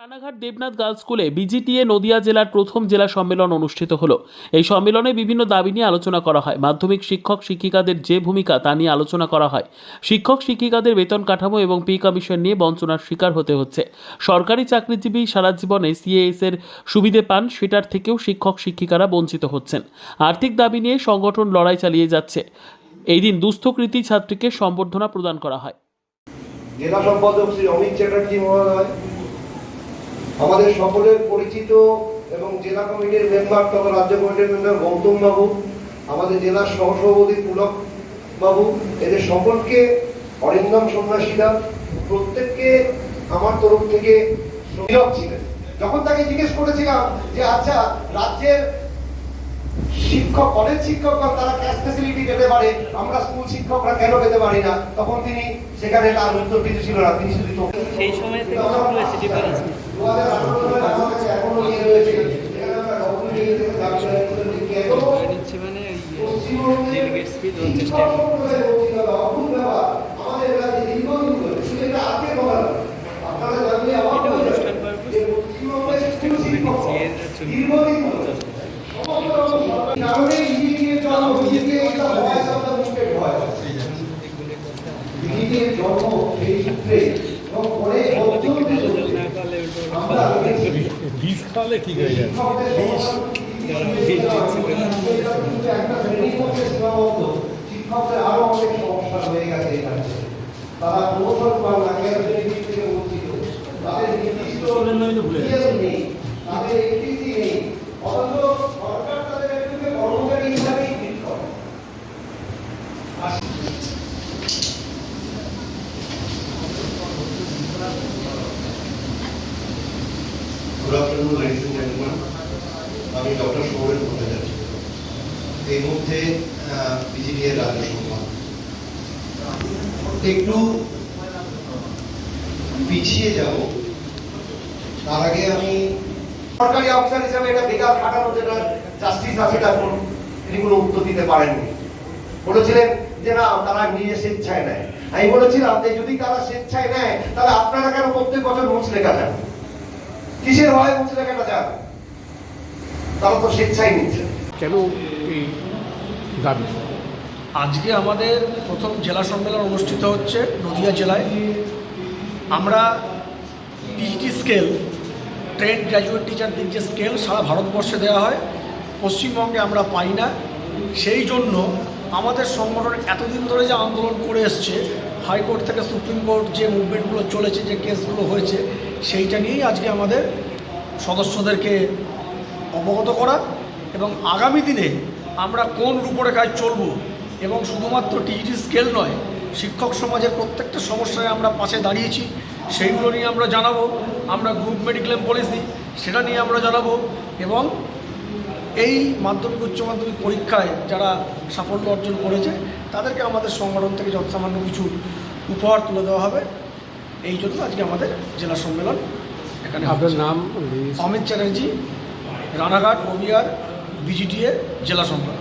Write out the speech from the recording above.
Ranaghat Debnath girls স্কুলে বিজিটিএ নদিয়া জেলার প্রথম জেলা সম্মেলন অনুষ্ঠিত হলো। এই সম্মেলনে বিভিন্ন দাবি নিয়ে আলোচনা করা হয়। মাধ্যমিক শিক্ষক শিক্ষিকাদের যে ভূমিকা তা নিয়ে আলোচনা করা হয়। শিক্ষক শিক্ষিকাদের বেতন কাঠামো এবং পে কমিশন নিয়ে বঞ্চনার শিকার হতে হচ্ছে। সরকারি চাকরিজীবী সারা জীবনে সিএএস এর সুবিধে পান, সেটার থেকেও শিক্ষক শিক্ষিকারা বঞ্চিত হচ্ছেন। আর্থিক দাবি নিয়ে সংগঠন লড়াই চালিয়ে যাচ্ছে। এই দিন দুস্থকৃতী ছাত্রীকে সম্বর্ধনা প্রদান করা হয়। জেলা সম্পাদক শ্রী অমিত চ্যাটার্জি মহোদয়, আমাদের সকলের পরিচিত এবং জেলা কমিটির মেম্বার তথা রাজ্য কমিটির মেম্বার গৌতম বাবু, আমাদের জেলার সহসভাপতি পুলক বাবু, এদের সকলকে, অরিন্দম সন্ন্যাসীরা, প্রত্যেককে আমার তরফ থেকে নীরব ছিলেন। যখন তাকে জিজ্ঞেস করেছিলাম যে আচ্ছা, রাজ্যের শিক্ষক, কলেজ শিক্ষকরা তারা ক্যাশ ফ্যাসিলিটি পেতে পারে, আমরা স্কুল শিক্ষকরা কেন পেতে পারি না, তখন তিনি সেখানে তার উত্তর কিছু ছিল না। তিনি শুধু সেই সময় থেকে শুরু হয়েছে ডিফারেন্স। 2018 সালে আমার কাছে এখনো নিয়ে রয়েছে, এখানে আমরা ডকুমেন্ট নিয়ে যেতে পারছি না, নিচ্ছে মানে ডেলিগেট স্পিড হচ্ছে স্টেপ। অদ্ভুত ব্যাপার, আমাদের রাজ্যে দীর্ঘদিন ধরে শুধু এটা আজকে কথা না, আপনারা জানলে আমার অনুষ্ঠান পারপাস পশ্চিমবঙ্গের স্কুল শিক্ষক দীর্ঘদিন ধরে কারণে ইঞ্জিনিয়ার জন্ম, engineer voice of the movement হয়, ইঞ্জিনিয়ার জন্ম সেই সূত্রে এবং পরে আমরা বীজ খাওয়ালে ঠিক হয়ে যাবে। শিক্ষকদের আরো অনেক সমস্যা হয়ে গেছে এখানে। তারা প্রমোশন পান না, বেনিফিট থেকে বঞ্চিত, তাদের নির্দিষ্ট নেই, তাদের এনটিসি নেই, অথচ সরকার তাদের একটুকে কর্মচারী হিসাবেই ট্রিট করে। Good afternoon, ladies and gentlemen. আমি ডক্টর সৌরেন বলতে যাচ্ছি। এই মুহূর্তে বিজিটিএর রাজ্য সম্মান একটু পিছিয়ে যাব। তার আগে আমি সরকারি অফিসার হিসেবে এটা বেকার খাটানো যেটা জাস্টিস আছে, তার তিনি কোনো উত্তর দিতে পারেননি। বলেছিলেন যে না, তারা নিজে স্বেচ্ছায় নেয়। আমি বলেছিলাম যে যদি তারা স্বেচ্ছায় নেয়, তাহলে আপনারা কেন প্রত্যেক বছর নোটস লেখা যান? কিসের হয় নোটস লেখাটা যান? তারা তো স্বেচ্ছায় নিচ্ছে। কেন এই দাবি? আজকে আমাদের প্রথম জেলা সম্মেলন অনুষ্ঠিত হচ্ছে নদিয়া জেলায়। আমরা পিজিটি স্কেল, ট্রেন্ড গ্র্যাজুয়েট টিচারদের যে স্কেল সারা ভারতবর্ষে দেওয়া হয়, পশ্চিমবঙ্গে আমরা পাই না। সেই জন্য আমাদের সংগঠন এতদিন ধরে যে আন্দোলন করে এসছে, হাইকোর্ট থেকে সুপ্রিম কোর্ট যে মুভমেন্টগুলো চলেছে, যে কেসগুলো হয়েছে, সেইটা নিয়েই আজকে আমাদের সদস্যদেরকে অবগত করা এবং আগামী দিনে আমরা কোন রূপরেখায় চলব, এবং শুধুমাত্র টিজিটি স্কেল নয়, শিক্ষক সমাজের প্রত্যেকটা সমস্যায় আমরা পাশে দাঁড়িয়েছি, সেইগুলো নিয়ে আমরা জানাবো। আমরা গ্রুপ মেডিক্লেম পলিসি, সেটা নিয়ে আমরা জানাবো। এবং এই মাধ্যমিক উচ্চ মাধ্যমিক পরীক্ষায় যারা সাফল্য অর্জন করেছে, তাদেরকে আমাদের সংগঠন থেকে যৎসামান্য কিছু উপহার তুলে দেওয়া হবে। এই জন্য আজকে আমাদের জেলা সম্মেলন এখানে। আপনার নাম? অমিত চ্যাটার্জি, রানাঘাট ওবিআর বিজিটিএ জেলা সম্পাদক।